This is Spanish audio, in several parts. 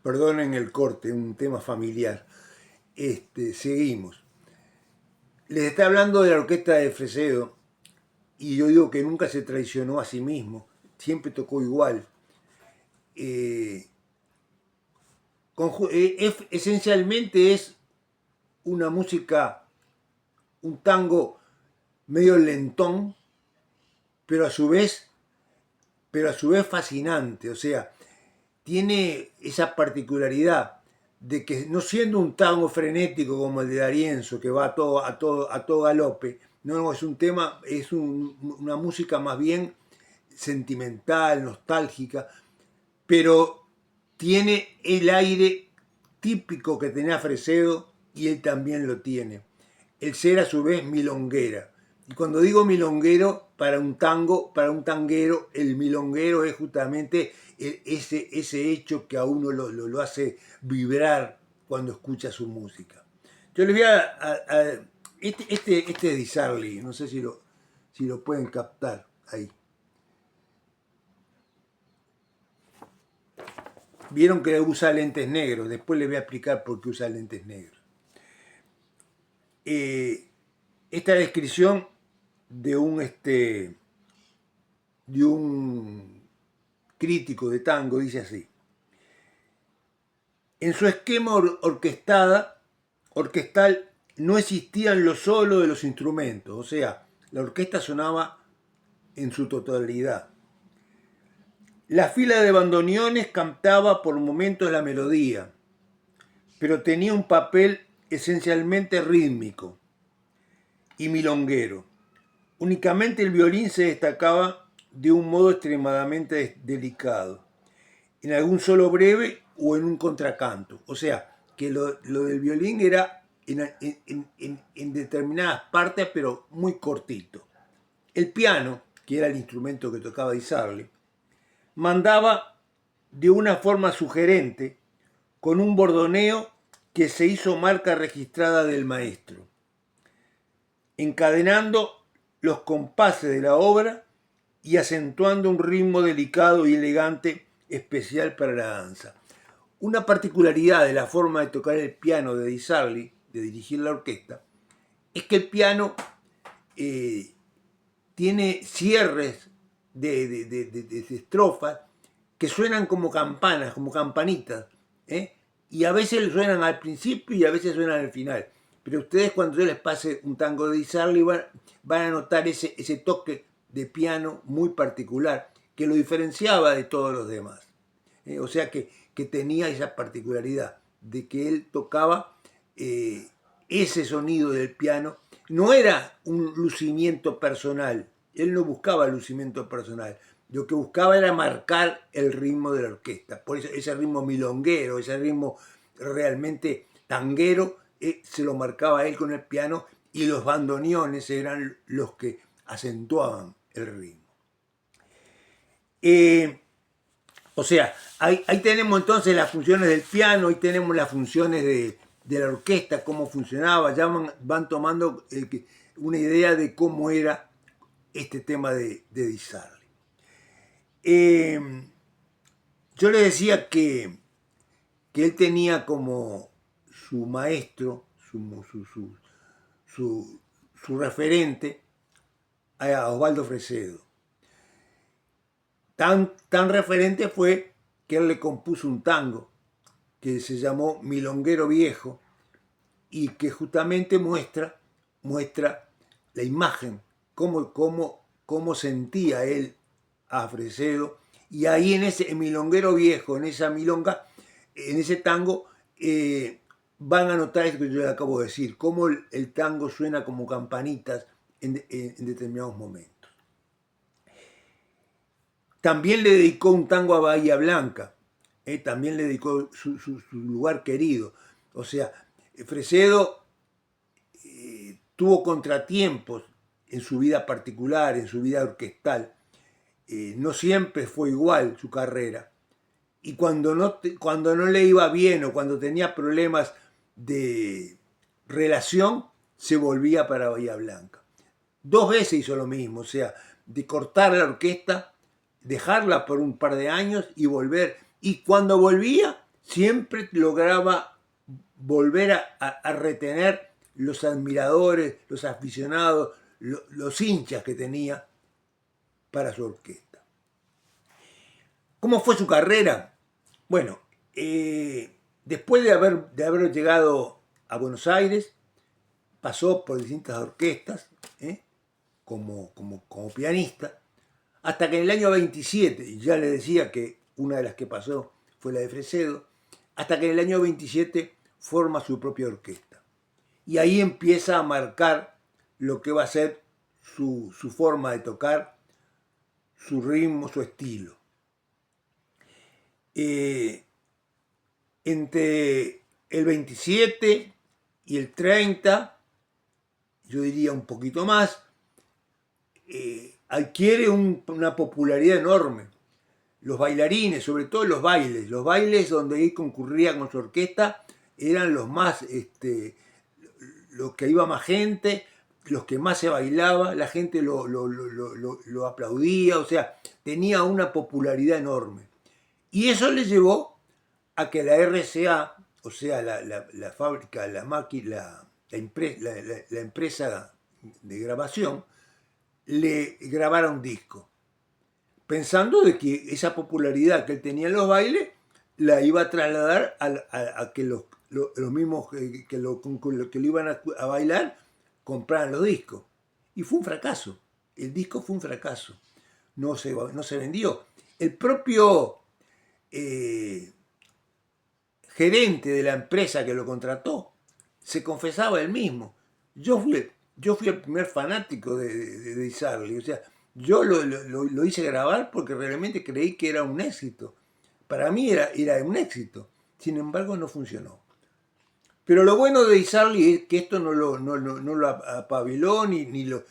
Perdonen el corte, un tema familiar. Seguimos. Les está hablando de la orquesta de Fresedo y yo digo que nunca se traicionó a sí mismo, siempre tocó igual. Eh, Esencialmente es una música, un tango medio lentón, pero a su vez, pero a su vez fascinante. O sea, tiene esa particularidad de que no siendo un tango frenético como el de D'Arienzo, que va a todo galope, no, es un tema, una música más bien sentimental, nostálgica, pero tiene el aire típico que tenía Fresedo y él también lo tiene. El ser a su vez milonguera. Y cuando digo milonguero, para un tango, para un tanguero, el milonguero es justamente ese hecho que a uno lo hace vibrar cuando escucha su música. Yo les voy este es Di Sarli, no sé si lo pueden captar ahí. Vieron que usa lentes negros, después les voy a explicar por qué usa lentes negros. Esta descripción de un crítico de tango dice así: en su esquema orquestal no existían los solos de los instrumentos, o sea, la orquesta sonaba en su totalidad. La fila de bandoneones cantaba por momentos la melodía, pero tenía un papel esencialmente rítmico y milonguero. Únicamente el violín se destacaba de un modo extremadamente delicado, en algún solo breve o en un contracanto. O sea, que lo del violín era en determinadas partes, pero muy cortito. El piano, que era el instrumento que tocaba Di Sarli, mandaba de una forma sugerente, con un bordoneo que se hizo marca registrada del maestro, encadenando los compases de la obra y acentuando un ritmo delicado y elegante especial para la danza. Una particularidad de la forma de tocar el piano de Di Sarli, de dirigir la orquesta, es que el piano tiene cierres de estrofas que suenan como campanas, como campanitas, y a veces suenan al principio y a veces suenan al final. Pero ustedes, cuando yo les pase un tango de Di Sarli, van a notar ese toque de piano muy particular que lo diferenciaba de todos los demás. O sea que tenía esa particularidad de que él tocaba ese sonido del piano. No era un lucimiento personal, él no buscaba lucimiento personal, lo que buscaba era marcar el ritmo de la orquesta. Por eso ese ritmo milonguero, ese ritmo realmente tanguero, se lo marcaba él con el piano y los bandoneones eran los que acentuaban el ritmo. O sea, ahí tenemos entonces las funciones del piano, ahí tenemos las funciones de la orquesta, cómo funcionaba, ya van tomando una idea de cómo era este tema de Di Sarli. Yo le decía que él tenía como su maestro, su referente a Osvaldo Fresedo. Tan referente fue que él le compuso un tango que se llamó Milonguero Viejo y que justamente muestra la imagen, cómo sentía él a Fresedo. Y ahí en Milonguero Viejo, en esa milonga, en ese tango, van a notar esto que yo les acabo de decir, cómo el tango suena como campanitas en determinados momentos. También le dedicó un tango a Bahía Blanca, también le dedicó su lugar querido. O sea, Fresedo tuvo contratiempos en su vida particular, en su vida orquestal. No siempre fue igual su carrera. Y cuando no le iba bien o cuando tenía problemas de relación, se volvía para Bahía Blanca. 2 veces hizo lo mismo, o sea, de cortar la orquesta, dejarla por un par de años y volver. Y cuando volvía, siempre lograba volver a retener los admiradores, los aficionados, los hinchas que tenía para su orquesta. ¿Cómo fue su carrera? Bueno, después de haber llegado a Buenos Aires, pasó por distintas orquestas como pianista, hasta que en el año 27, y ya le decía que una de las que pasó fue la de Fresedo, hasta que en el año 27 forma su propia orquesta. Y ahí empieza a marcar lo que va a ser su forma de tocar, su ritmo, su estilo. Entre el 27 y el 30, yo diría un poquito más, adquiere una popularidad enorme. Los bailarines, sobre todo los bailes donde él concurría con su orquesta, eran los más, los que iba más gente, los que más se bailaba, la gente lo aplaudía, o sea, tenía una popularidad enorme. Y eso le llevó a que la RCA, o sea, la fábrica, la máquina, la empresa de grabación, le grabara un disco, pensando de que esa popularidad que él tenía en los bailes la iba a trasladar a que los mismos que lo iban a bailar compraran los discos. Y fue un fracaso. El disco fue un fracaso. No se vendió. El propio gerente de la empresa que lo contrató se confesaba él mismo. Yo fui el primer fanático de Di Sarli. O sea, yo lo hice grabar porque realmente creí que era un éxito. Para mí era un éxito. Sin embargo, no funcionó. Pero lo bueno de Di Sarli es que esto no lo apabiló ni le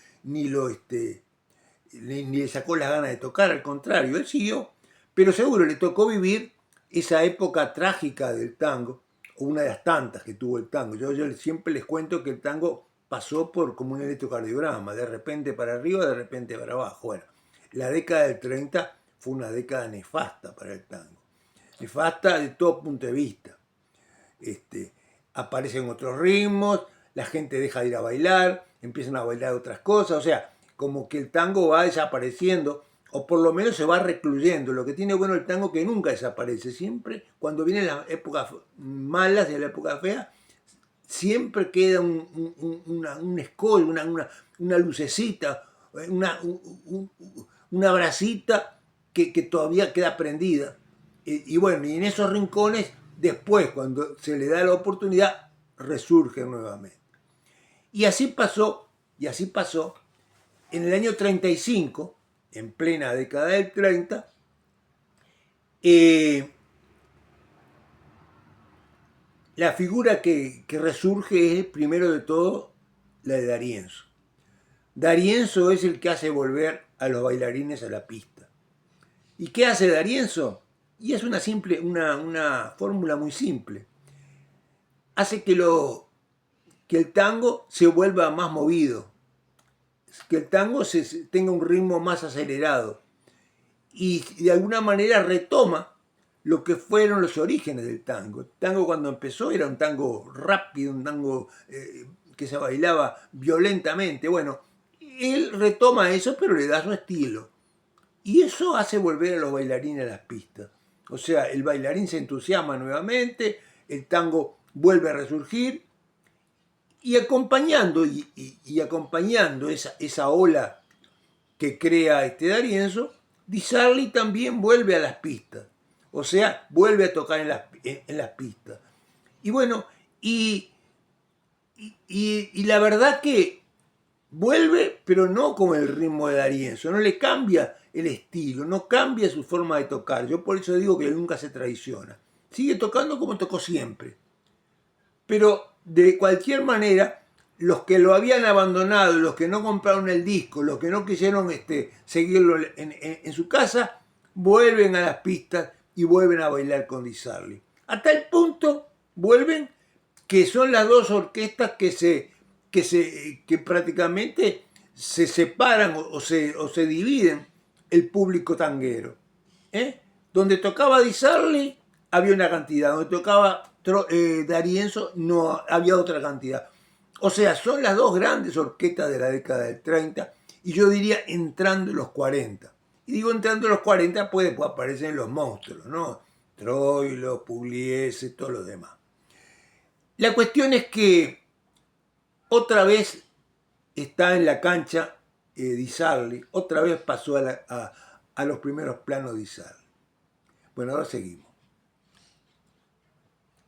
sacó las ganas de tocar. Al contrario, él siguió. Pero seguro le tocó vivir esa época trágica del tango, o una de las tantas que tuvo el tango. Yo siempre les cuento que el tango pasó por como un electrocardiograma, de repente para arriba, de repente para abajo. Bueno, la década del 30 fue una década nefasta para el tango. Nefasta de todo punto de vista. Aparecen otros ritmos, la gente deja de ir a bailar, empiezan a bailar otras cosas, o sea, como que el tango va desapareciendo, o por lo menos se va recluyendo. Lo que tiene bueno el tango es que nunca desaparece, siempre cuando vienen las épocas malas y la época fea, siempre queda un escol, una lucecita, una brasita que todavía queda prendida. Y bueno, y en esos rincones, después, cuando se le da la oportunidad, resurge nuevamente. Y así pasó, en el año 35, en plena década del 30, la figura que resurge es, primero de todo, la de D'Arienzo. D'Arienzo es el que hace volver a los bailarines a la pista. ¿Y qué hace D'Arienzo? Y es una fórmula muy simple. Hace que el tango se vuelva más movido, que el tango tenga un ritmo más acelerado y de alguna manera retoma lo que fueron los orígenes del tango. El tango cuando empezó era un tango rápido, un tango que se bailaba violentamente. Bueno, él retoma eso, pero le da su estilo. Y eso hace volver a los bailarines a las pistas. O sea, el bailarín se entusiasma nuevamente, el tango vuelve a resurgir, y acompañando, acompañando esa ola que crea D'Arienzo, Di Sarli también vuelve a las pistas. O sea, vuelve a tocar en las pistas. Y bueno, y la verdad que vuelve, pero no con el ritmo de D'Arienzo, no le cambia el estilo, no cambia su forma de tocar. Yo por eso digo que nunca se traiciona. Sigue tocando como tocó siempre. Pero de cualquier manera, los que lo habían abandonado, los que no compraron el disco, los que no quisieron seguirlo en su casa, vuelven a las pistas y vuelven a bailar con Di Sarli. A tal punto vuelven que son las dos orquestas que prácticamente se separan o se dividen el público tanguero. Donde tocaba Di Sarli, había una cantidad, donde tocaba D'Arienzo no había otra cantidad. O sea, son las dos grandes orquestas de la década del 30 y yo diría entrando en los 40. Y digo entrando en los 40 pues después aparecen los monstruos, ¿no? Troilo, Pugliese, todos los demás. La cuestión es que otra vez está en la cancha Di Sarli, otra vez pasó a los primeros planos Di Sarli. Bueno, ahora seguimos.